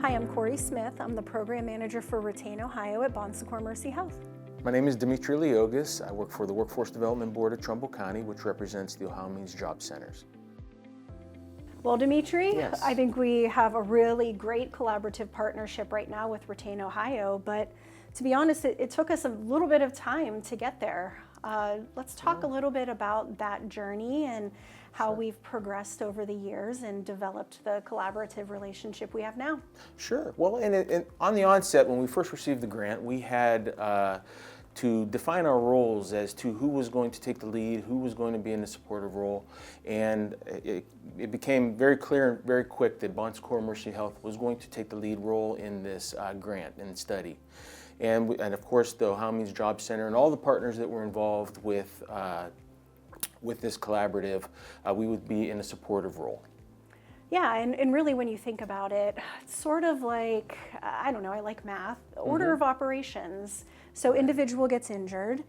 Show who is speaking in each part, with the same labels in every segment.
Speaker 1: Hi, I'm Kori Smith. I'm the Program Manager for Retain Ohio at Bon Secours Mercy Health.
Speaker 2: My name is Dimitri Liogas. I work for the Workforce Development Board of Trumbull County, which represents the Ohio Means Job Centers.
Speaker 1: Well, Dimitri,
Speaker 2: Yes.
Speaker 1: I think we have a really great collaborative partnership right now with Retain Ohio, but to be honest, it took us a little bit of time to get there. Let's talk a little bit about that journey and how we've progressed over the years and developed the collaborative relationship we have now.
Speaker 2: Sure. Well, and on the onset, when we first received the grant, we had to define our roles as to who was going to take the lead, who was going to be in the supportive role, and it became very clear and very quick that Bon Secours Mercy Health was going to take the lead role in this grant and study. And of course, the Ohio Means Job Center and all the partners that were involved with this collaborative, we would be in a supportive role.
Speaker 1: Yeah, and really when you think about it, it's sort of like, I don't know, I like math, order of operations. So individual gets injured,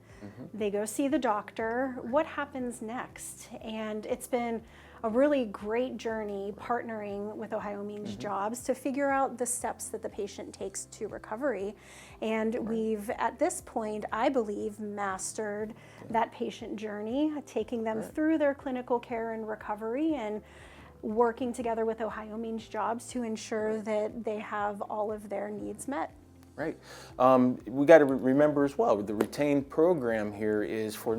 Speaker 1: they go see the doctor, what happens next? And it's been a really great journey partnering with Ohio Means Jobs to figure out the steps that the patient takes to recovery. And we've, at this point, I believe, mastered that patient journey, taking them through their clinical care and recovery and working together with Ohio Means Jobs to ensure that they have all of their needs met.
Speaker 2: Right. We got to remember as well, the retained program here is for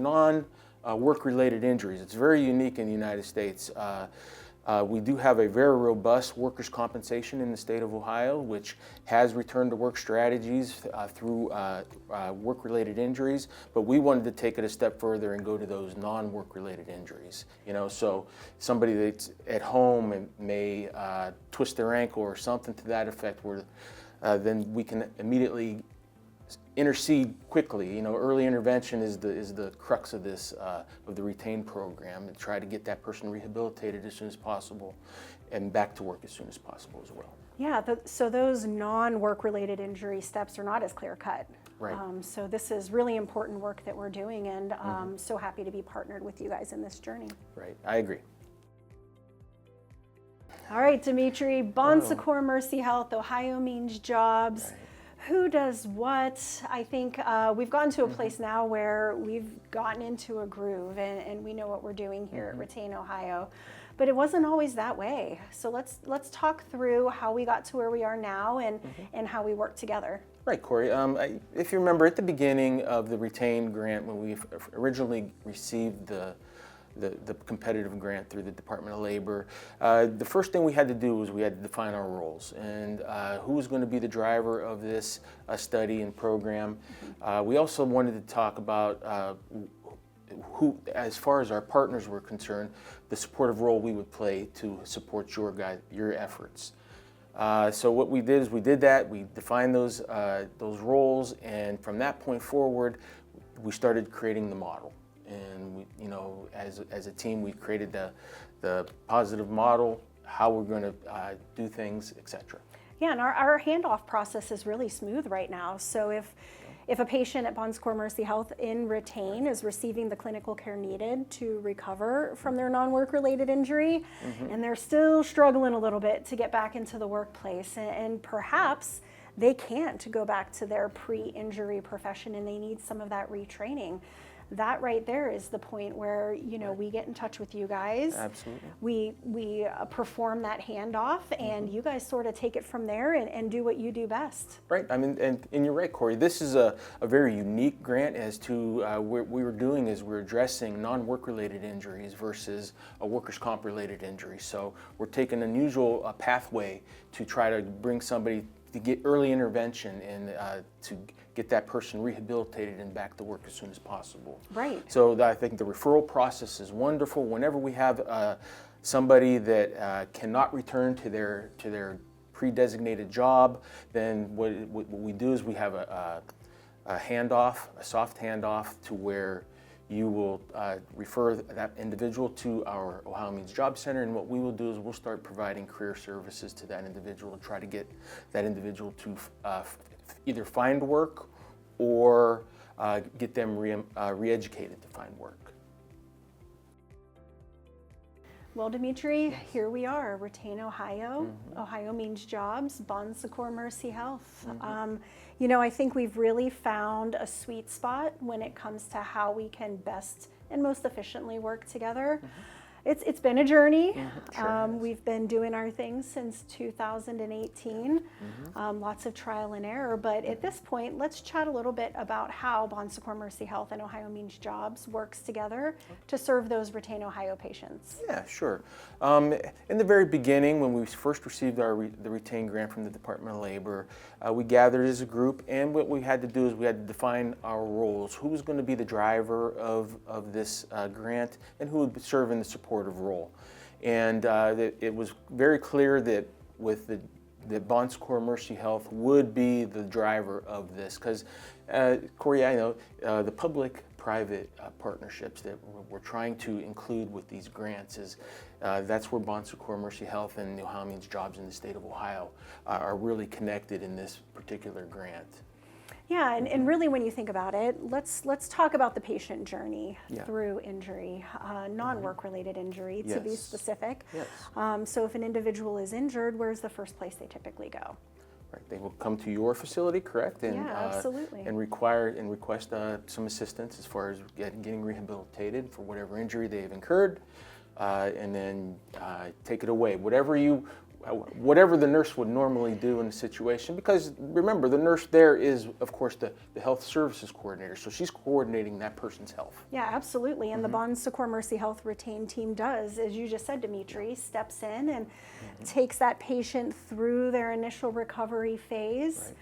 Speaker 2: work-related injuries. It's very unique in the United States. We do have a very robust workers' compensation in the state of Ohio, which has return to work strategies through work-related injuries, but we wanted to take it a step further and go to those non-work-related injuries. You know, so somebody that's at home and may twist their ankle or something to that effect, where then we can immediately intercede quickly. You know, early intervention is the crux of this of the retained program, and try to get that person rehabilitated as soon as possible and back to work as soon as possible as well.
Speaker 1: Yeah, so those non-work related injury steps are not as clear cut.
Speaker 2: Right.
Speaker 1: So this is really important work that we're doing, and so happy to be partnered with you guys in this journey.
Speaker 2: Right, I agree.
Speaker 1: All right, Dimitri, Bon Secours Mercy Health, Ohio Means Jobs.
Speaker 2: Right.
Speaker 1: Who does what? I think we've gotten to a place now where we've gotten into a groove and we know what we're doing here at Retain Ohio, but it wasn't always that way. So let's talk through how we got to where we are now and how we work together.
Speaker 2: Right, Kori. If you remember at the beginning of the retained grant, when we originally received the competitive grant through the Department of Labor, the first thing we had to do was we had to define our roles and who was going to be the driver of this study and program. We also wanted to talk about who, as far as our partners were concerned, the supportive role we would play to support your efforts. So what we did is we defined those roles, and from that point forward, we started creating the model. And we, you know, as a team, we created the positive model, how we're going to do things, etc.
Speaker 1: Yeah, and our handoff process is really smooth right now. So if a patient at Bon Secours Mercy Health in Retain is receiving the clinical care needed to recover from their non-work related injury, and they're still struggling a little bit to get back into the workplace, and perhaps they can't go back to their pre-injury profession and they need some of that retraining. That right there is the point where, you know, we get in touch with you guys.
Speaker 2: Absolutely.
Speaker 1: We perform that handoff, and you guys sort of take it from there and do what you do best.
Speaker 2: Right. I mean, and you're right, Kori. This is a very unique grant as to what we were doing is we're addressing non-work-related injuries versus a workers' comp-related injury. So we're taking an unusual pathway to try to bring somebody to get early intervention and to get that person rehabilitated and back to work as soon as possible.
Speaker 1: Right.
Speaker 2: So I think the referral process is wonderful. Whenever we have somebody that cannot return to their pre-designated job, then what we do is we have a handoff, a soft handoff, to where you will refer that individual to our Ohio Means Job Center, and what we will do is we'll start providing career services to that individual and try to get that individual to either find work or get them re-educated to find work.
Speaker 1: Well, Dimitri, here we are, Retain Ohio. Ohio means jobs, Bon Secours Mercy Health. You know, I think we've really found a sweet spot when it comes to how we can best and most efficiently work together. It's been a journey. We've been doing our things since 2018. Lots of trial and error, but at this point, let's chat a little bit about how Bon Secours Mercy Health and Ohio Means Jobs works together to serve those Retain Ohio patients.
Speaker 2: Yeah, sure. In the very beginning, when we first received the Retain grant from the Department of Labor, we gathered as a group, and what we had to do is we had to define our roles. Who was going to be the driver of this grant, and who would serve in the supportive role. And it was very clear that with that Bon Secours Mercy Health would be the driver of this, because Kori, I know the public-private partnerships that we're trying to include with these grants is that's where Bon Secours Mercy Health and the Ohio Means Jobs in the state of Ohio are really connected in this particular grant.
Speaker 1: Yeah, and really when you think about it, let's talk about the patient journey through injury, non-work related injury to be specific. So if an individual is injured, where's the first place they typically go?
Speaker 2: Right, they will come to your facility, correct? And,
Speaker 1: absolutely.
Speaker 2: And request some assistance as far as getting rehabilitated for whatever injury they've incurred, and then take it away. Whatever the nurse would normally do in a situation, because remember, the nurse there is, of course, the health services coordinator, so she's coordinating that person's health.
Speaker 1: Yeah, absolutely, and the Bon Secours Mercy Health Retain team does, as you just said, Dimitri, steps in and takes that patient through their initial recovery phase,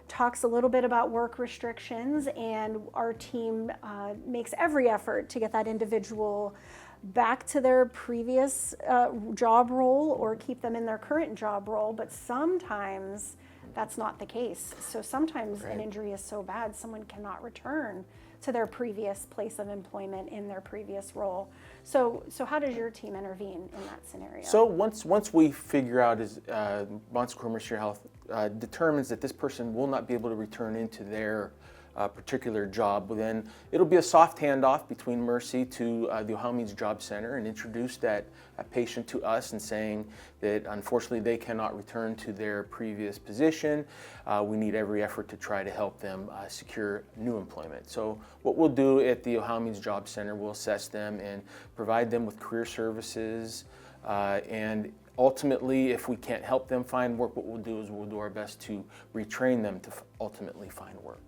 Speaker 1: talks a little bit about work restrictions, and our team makes every effort to get that individual back to their previous job role or keep them in their current job role, but sometimes that's not the case. So sometimes an injury is so bad someone cannot return to their previous place of employment in their previous role. So how does your team intervene in that scenario?
Speaker 2: So once we figure out is Bon Secours Mercy Health determines that this person will not be able to return into their particular job, then it'll be a soft handoff between Mercy to the Ohio Means Job Center and introduce that patient to us and saying that unfortunately they cannot return to their previous position. We need every effort to try to help them secure new employment. So what we'll do at the Ohio Means Job Center, we'll assess them and provide them with career services, and ultimately, if we can't help them find work, what we'll do is we'll do our best to retrain them to ultimately find work.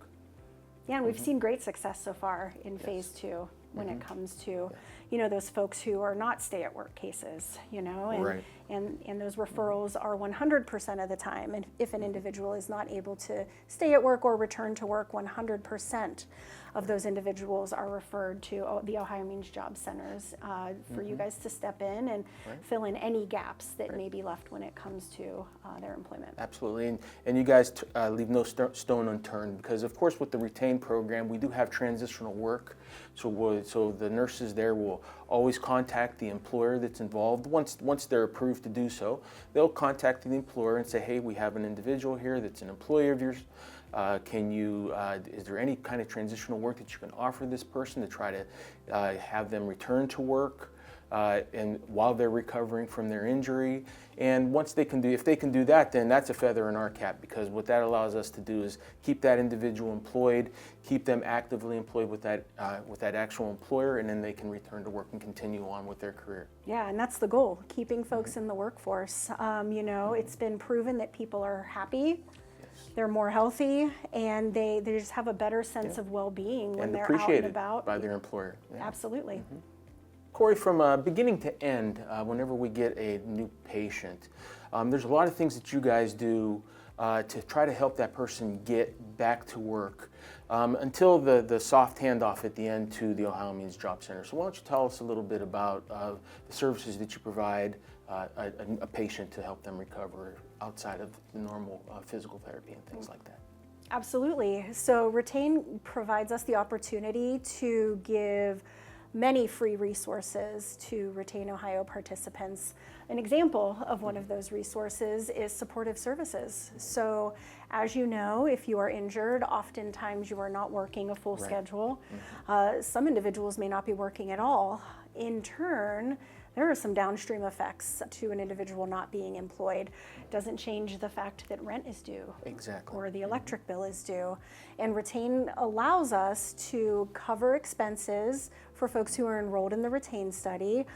Speaker 1: Yeah, and we've seen great success so far in phase 2 when it comes to, you know, those folks who are not stay-at-work cases, you know, and those referrals are 100% of the time. And if an individual is not able to stay at work or return to work, 100% of those individuals are referred to the Ohio Means Job Centers for you guys to step in and fill in any gaps that may be left when it comes to their employment.
Speaker 2: Absolutely, and you guys leave no stone unturned, because of course with the Retain program we do have transitional work, so the nurses there will always contact the employer that's involved. Once they're approved to do so, they'll contact the employer and say, hey, we have an individual here that's an employee of yours. Is there any kind of transitional work that you can offer this person to try to have them return to work and while they're recovering from their injury? And once if they can do that, then that's a feather in our cap, because what that allows us to do is keep that individual employed, keep them actively employed with that actual employer, and then they can return to work and continue on with their career.
Speaker 1: Yeah, and that's the goal, keeping folks in the workforce. You know, it's been proven that people are happy. They're more healthy, and they just have a better sense of well-being when they're out and about.
Speaker 2: By their employer. Yeah.
Speaker 1: Absolutely.
Speaker 2: Kori, from beginning to end, whenever we get a new patient, there's a lot of things that you guys do to try to help that person get back to work until the soft handoff at the end to the Ohio Means Job Center. So why don't you tell us a little bit about the services that you provide a patient to help them recover outside of the normal physical therapy and things like that.
Speaker 1: Absolutely. So Retain provides us the opportunity to give many free resources to Retain Ohio participants. An example of one of those resources is supportive services. So as you know, if you are injured, oftentimes you are not working a full schedule. Some individuals may not be working at all. In turn, there are some downstream effects to an individual not being employed. It doesn't change the fact that rent is due.
Speaker 2: Exactly.
Speaker 1: Or the electric bill is due. And Retain allows us to cover expenses for folks who are enrolled in the Retain study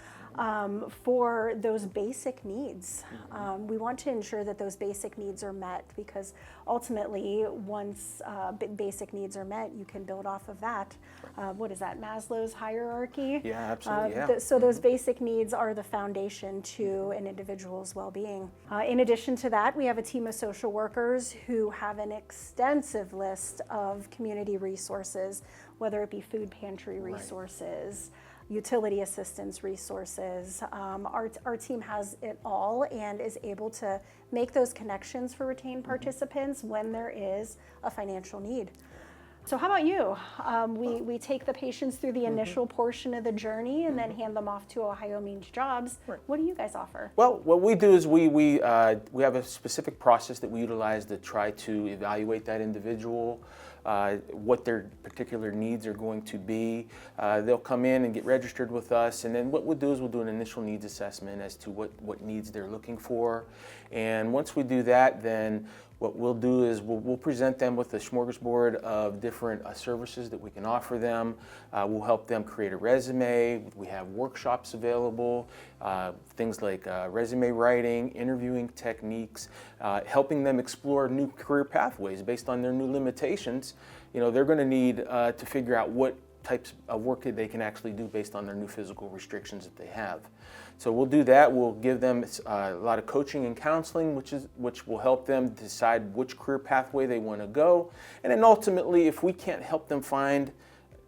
Speaker 1: for those basic needs. We want to ensure that those basic needs are met, because ultimately, once basic needs are met, you can build off of that. What is that, Maslow's hierarchy?
Speaker 2: Yeah, absolutely.
Speaker 1: So those basic needs are the foundation to an individual's well-being. In addition to that, we have a team of social workers who have an extensive list of community resources, whether it be food pantry resources, utility assistance resources. Our team has it all and is able to make those connections for retained participants when there is a financial need. So how about you? We take the patients through the initial portion of the journey and then hand them off to Ohio Means Jobs.
Speaker 2: Right.
Speaker 1: What do you guys offer?
Speaker 2: Well, what we do is we have a specific process that we utilize to try to evaluate that individual, what their particular needs are going to be. They'll come in and get registered with us, and then what we'll do is we'll do an initial needs assessment as to what needs they're looking for. And once we do that, then what we'll do is we'll present them with a smorgasbord of different services that we can offer them. We'll help them create a resume. We have workshops available, things like resume writing, interviewing techniques, helping them explore new career pathways based on their new limitations. You know, they're going to need to figure out what types of work that they can actually do based on their new physical restrictions that they have. So we'll do that. We'll give them a lot of coaching and counseling, which will help them decide which career pathway they want to go. And then ultimately, if we can't help them find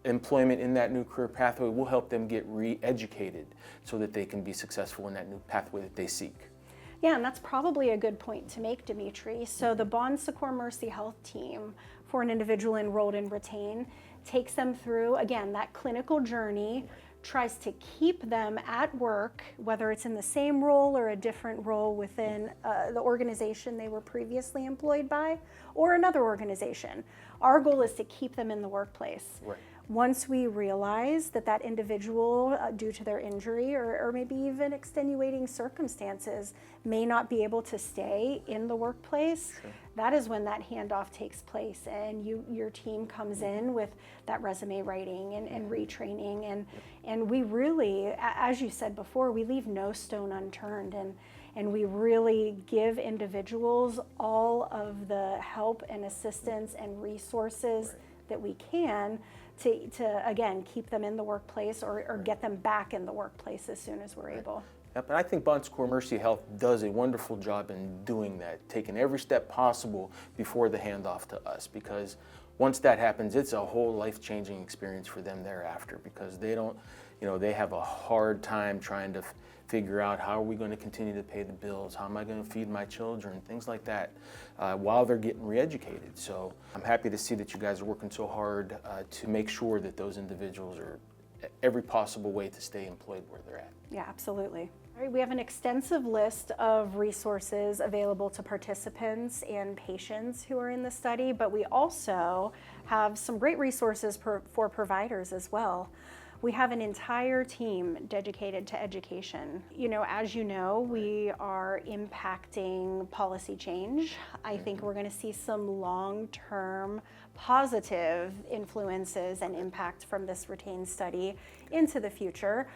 Speaker 2: employment in that new career pathway, we'll help them get re-educated so that they can be successful in that new pathway that they seek.
Speaker 1: Yeah, and that's probably a good point to make, Dimitri. So the Bon Secours Mercy Health team for an individual enrolled in Retain takes them through, again, that clinical journey, tries to keep them at work, whether it's in the same role or a different role within the organization they were previously employed by, or another organization. Our goal is to keep them in the workplace.
Speaker 2: Right.
Speaker 1: Once we realize that that individual, due to their injury or maybe even extenuating circumstances, may not be able to stay in the workplace,
Speaker 2: Sure.
Speaker 1: that is when that handoff takes place, and your team comes in with that resume writing and retraining, and we really, as you said before, we leave no stone unturned, and we really give individuals all of the help and assistance and resources that we can to again, keep them in the workplace or get them back in the workplace as soon as we're able.
Speaker 2: Yep, and I think Bon Secours Mercy Health does a wonderful job in doing that, taking every step possible before the handoff to us, because once that happens, it's a whole life-changing experience for them thereafter, because they don't, they have a hard time trying to figure out how are we going to continue to pay the bills, how am I going to feed my children, things like that, while they're getting re-educated. So I'm happy to see that you guys are working so hard to make sure that those individuals are every possible way to stay employed where they're at.
Speaker 1: Yeah, absolutely. All right, we have an extensive list of resources available to participants and patients who are in the study, but we also have some great resources for providers as well. We have an entire team dedicated to education. As you know, we are impacting policy change. I think we're going to see some long-term positive influences and impact from this Retain study into the future.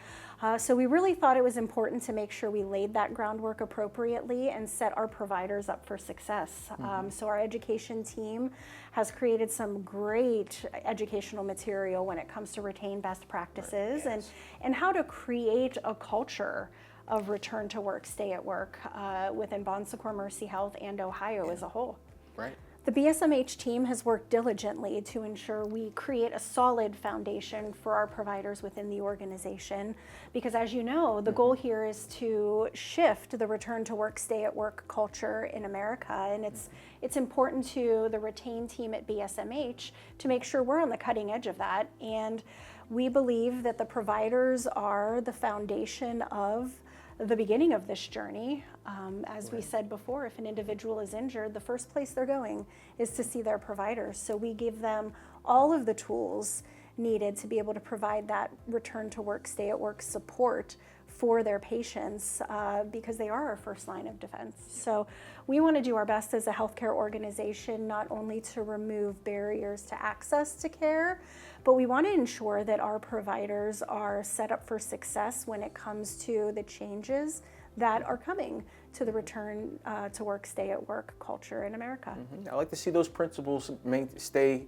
Speaker 1: So we really thought it was important to make sure we laid that groundwork appropriately and set our providers up for success. So our education team has created some great educational material when it comes to Retain best practices and how to create a culture of return to work, stay at work within Bon Secours Mercy Health and Ohio as a whole.
Speaker 2: Right.
Speaker 1: The BSMH team has worked diligently to ensure we create a solid foundation for our providers within the organization, because as you know, the goal here is to shift the return to work, stay at work culture in America, and it's important to the Retain team at BSMH to make sure we're on the cutting edge of that, and we believe that the providers are the foundation of the beginning of this journey. As we said before, if an individual is injured, the first place they're going is to see their providers. So we give them all of the tools needed to be able to provide that return to work, stay at work support for their patients because they are our first line of defense. So we want to do our best as a healthcare organization, not only to remove barriers to access to care, but we want to ensure that our providers are set up for success when it comes to the changes that are coming to the return to work, stay at work culture in America.
Speaker 2: I like to see those principles stay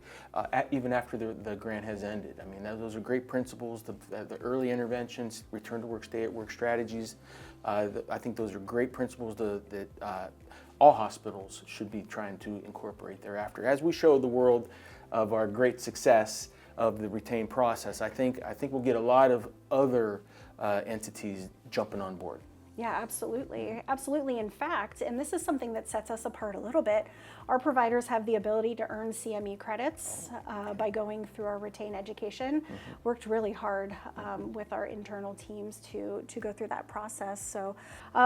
Speaker 2: even after the grant has ended. I mean, those are great principles, the early interventions, return to work, stay at work strategies. I think those are great principles that all hospitals should be trying to incorporate thereafter. As we show the world of our great success of the retain process, I think we'll get a lot of other entities jumping on board.
Speaker 1: Yeah, absolutely. Absolutely. In fact, and this is something that sets us apart a little bit, our providers have the ability to earn CME credits by going through our retain education. Worked really hard with our internal teams to go through that process. So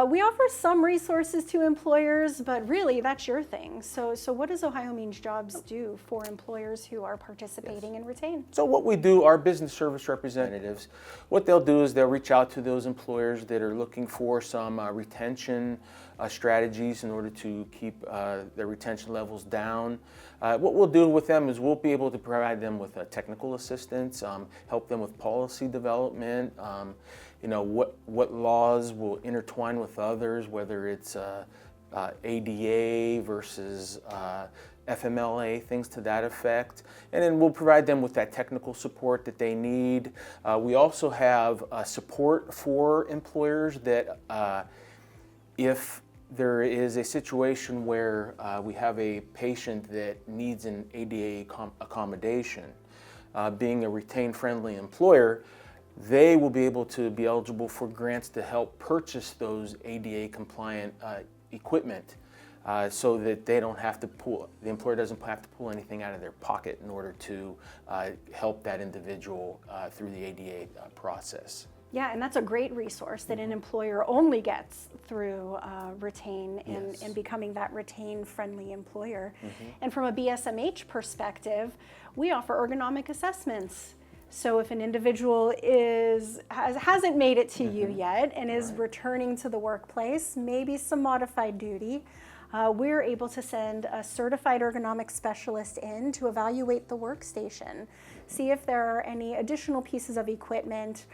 Speaker 1: we offer some resources to employers, but really that's your thing. So what does Ohio Means Jobs do for employers who are participating in retain?
Speaker 2: So what we do, our business service representatives, what they'll do is they'll reach out to those employers that are looking for some retention strategies in order to keep their retention levels down. What we'll do with them is we'll be able to provide them with technical assistance, help them with policy development, what laws will intertwine with others, whether it's ADA versus FMLA, things to that effect. And then we'll provide them with that technical support that they need. We also have support for employers that if there is a situation where we have a patient that needs an ADA accommodation, being a retain-friendly employer, they will be able to be eligible for grants to help purchase those ADA-compliant equipment. So that they don't have to the employer doesn't have to pull anything out of their pocket in order to help that individual through the ADA process.
Speaker 1: Yeah, and that's a great resource that an employer only gets through retain and becoming that retain-friendly employer. And from a BSMH perspective, we offer ergonomic assessments. So if an individual hasn't made it to you yet and is returning to the workplace, maybe some modified duty, we're able to send a certified ergonomic specialist in to evaluate the workstation, see if there are any additional pieces of equipment,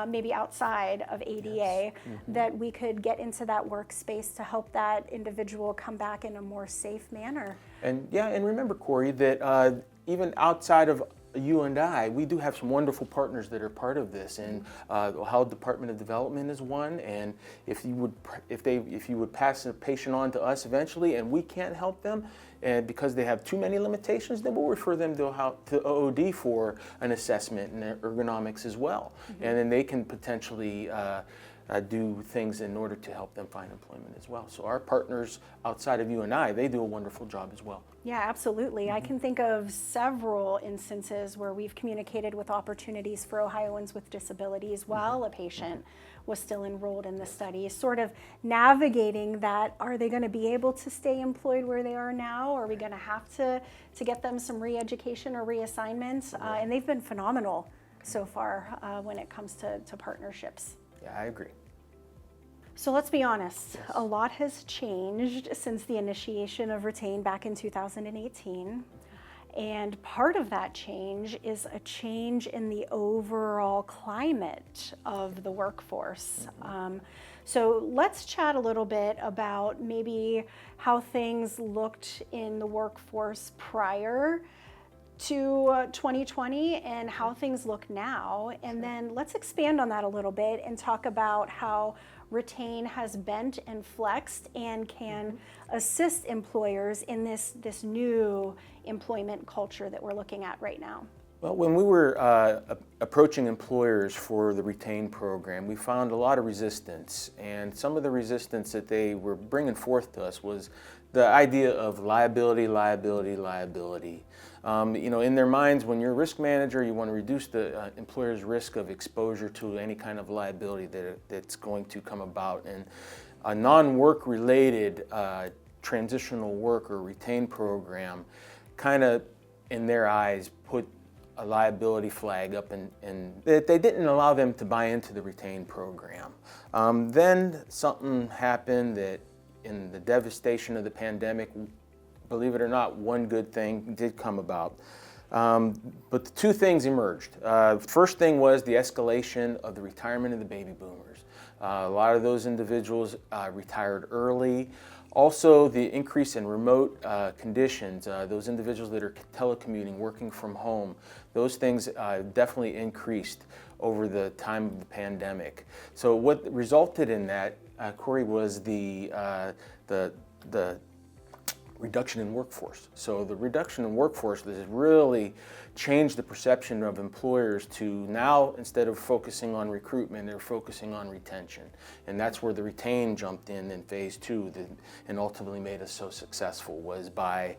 Speaker 1: maybe outside of ADA, that we could get into that workspace to help that individual come back in a more safe manner.
Speaker 2: And remember, Kori, that even outside of you and I, we do have some wonderful partners that are part of this, and Ohio Department of Development is one. And if you would pass a patient on to us eventually, and we can't help them, and because they have too many limitations, then we'll refer them to OOD for an assessment and ergonomics as well, and then they can potentially do things in order to help them find employment as well. So our partners outside of you and I, they do a wonderful job as well.
Speaker 1: Yeah, absolutely. I can think of several instances where we've communicated with opportunities for Ohioans with disabilities while a patient was still enrolled in the study, sort of navigating that. Are they going to be able to stay employed where they are now? Are we going to have to get them some re-education or reassignments? And they've been phenomenal so far when it comes to partnerships.
Speaker 2: Yeah, I agree.
Speaker 1: So let's be honest, a lot has changed since the initiation of Retain back in 2018. And part of that change is a change in the overall climate of the workforce. So let's chat a little bit about maybe how things looked in the workforce prior to 2020 and how things look now. And then let's expand on that a little bit and talk about how Retain has bent and flexed and can assist employers in this new employment culture that we're looking at right now.
Speaker 2: Well, when we were approaching employers for the Retain program, we found a lot of resistance, and some of the resistance that they were bringing forth to us was the idea of liability. In their minds, when you're a risk manager, you want to reduce the employer's risk of exposure to any kind of liability that's going to come about. And a non-work related transitional work or retain program kind of, in their eyes, put a liability flag up, and they didn't allow them to buy into the retain program. Then something happened that, in the devastation of the pandemic, believe it or not, one good thing did come about. But the two things emerged. First thing was the escalation of the retirement of the baby boomers. A lot of those individuals retired early. Also, the increase in remote conditions, those individuals that are telecommuting, working from home, those things definitely increased over the time of the pandemic. So what resulted in that, Kori, was the reduction in workforce. So the reduction in workforce has really changed the perception of employers to now, instead of focusing on recruitment, they're focusing on retention. And that's where the retain jumped in phase two and ultimately made us so successful, was by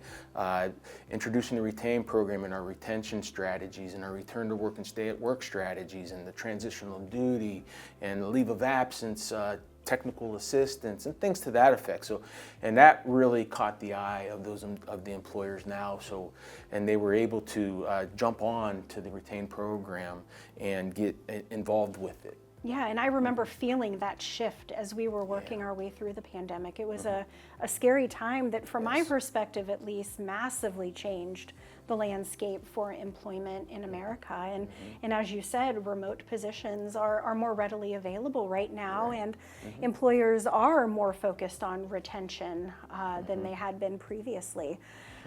Speaker 2: introducing the retain program and our retention strategies and our return to work and stay at work strategies and the transitional duty and the leave of absence, technical assistance and things to that effect. So, and that really caught the eye of the employers now. So, and they were able to jump on to the retain program and get involved with it.
Speaker 1: Yeah, and I remember feeling that shift as we were working our way through the pandemic. It was a scary time that, from my perspective at least, massively changed the landscape for employment in America. And as you said, remote positions are more readily available right now, and employers are more focused on retention than they had been previously.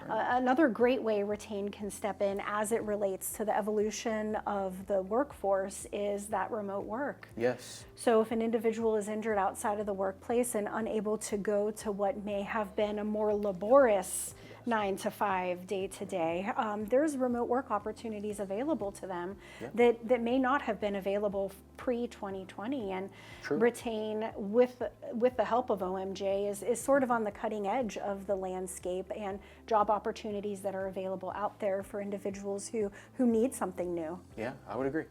Speaker 1: Another great way retain can step in as it relates to the evolution of the workforce is that remote work.
Speaker 2: Yes.
Speaker 1: So if an individual is injured outside of the workplace and unable to go to what may have been a more laborious 9 to 5, day to day, there's remote work opportunities available to them that may not have been available pre-2020. And retain, with the help of OMJ, is sort of on the cutting edge of the landscape and job opportunities that are available out there for individuals who need something new.
Speaker 2: Yeah, I would agree.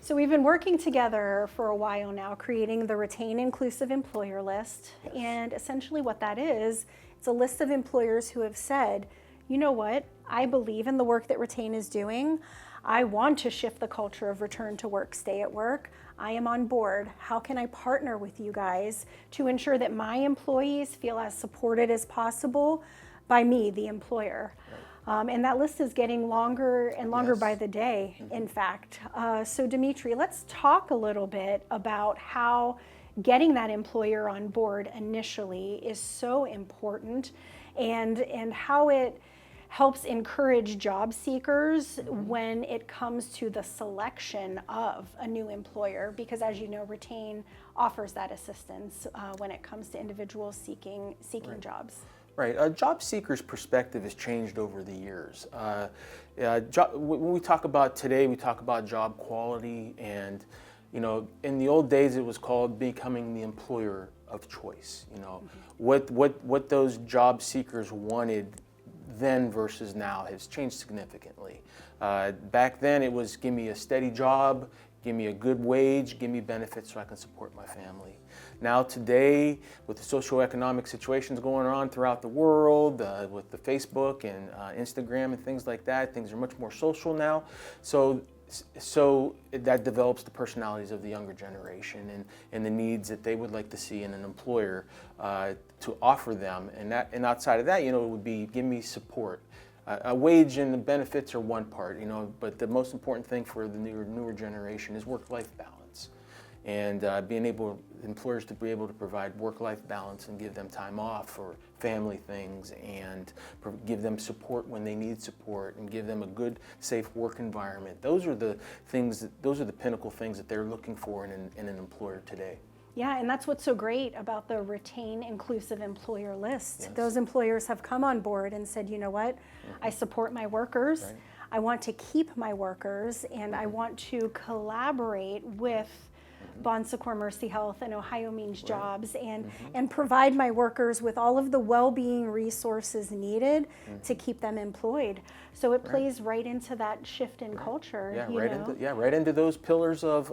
Speaker 1: So we've been working together for a while now, creating the Retain Inclusive Employer List. And essentially what that is, it's a list of employers who have said, you know what, I believe in the work that Retain is doing. I want to shift the culture of return to work, stay at work. I am on board. How can I partner with you guys to ensure that my employees feel as supported as possible by me, the employer? And that list is getting longer and longer by the day, in fact. So Dimitri, let's talk a little bit about how getting that employer on board initially is so important, and how it helps encourage job seekers when it comes to the selection of a new employer, because as you know, Retain offers that assistance when it comes to individuals seeking jobs.
Speaker 2: Right. A job seeker's perspective has changed over the years. When we talk about today, we talk about job quality, and you know, in the old days, it was called becoming the employer of choice. You know, what those job seekers wanted then versus now has changed significantly. Back then, it was give me a steady job, give me a good wage, give me benefits so I can support my family. Now today, with the socioeconomic situations going on throughout the world, with the Facebook and Instagram and things like that, things are much more social now. So that develops the personalities of the younger generation and the needs that they would like to see in an employer to offer them. And outside of that, you know, it would be give me support. A wage and the benefits are one part, you know, but the most important thing for the newer generation is work-life balance. And employers to be able to provide work-life balance and give them time off for family things, and give them support when they need support, and give them a good, safe work environment. Those are the things. Those are the pinnacle things that they're looking for in an employer today.
Speaker 1: Yeah, and that's what's so great about the Retain Inclusive Employer List. Yes. Those employers have come on board and said, you know what, I support my workers. Right. I want to keep my workers, and I want to collaborate with Bon Secours Mercy Health and Ohio Means Jobs, and provide my workers with all of the well-being resources needed to keep them employed. So it plays right into that shift in culture.
Speaker 2: Yeah, right into those pillars of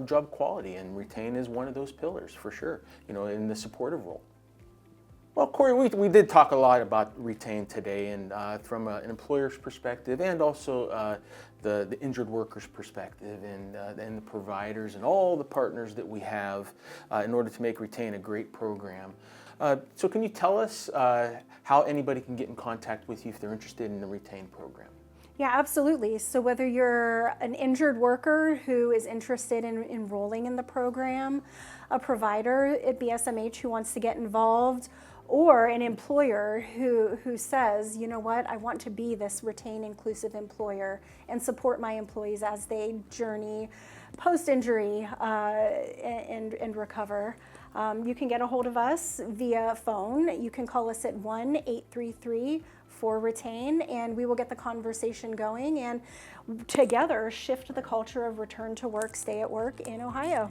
Speaker 2: job quality, and Retain is one of those pillars for sure. You know, in the supportive role. Well, Kori, we did talk a lot about retain today, and from an employer's perspective, and also the injured worker's perspective, and the providers and all the partners that we have in order to make retain a great program. So can you tell us how anybody can get in contact with you if they're interested in the retain program?
Speaker 1: Yeah, absolutely. So whether you're an injured worker who is interested in enrolling in the program, a provider at BSMH who wants to get involved, or an employer who says, you know what, I want to be this retain inclusive employer and support my employees as they journey post-injury and recover. You can get a hold of us via phone. You can call us at 1-833-4-RETAIN, and we will get the conversation going and together shift the culture of return to work, stay at work in Ohio.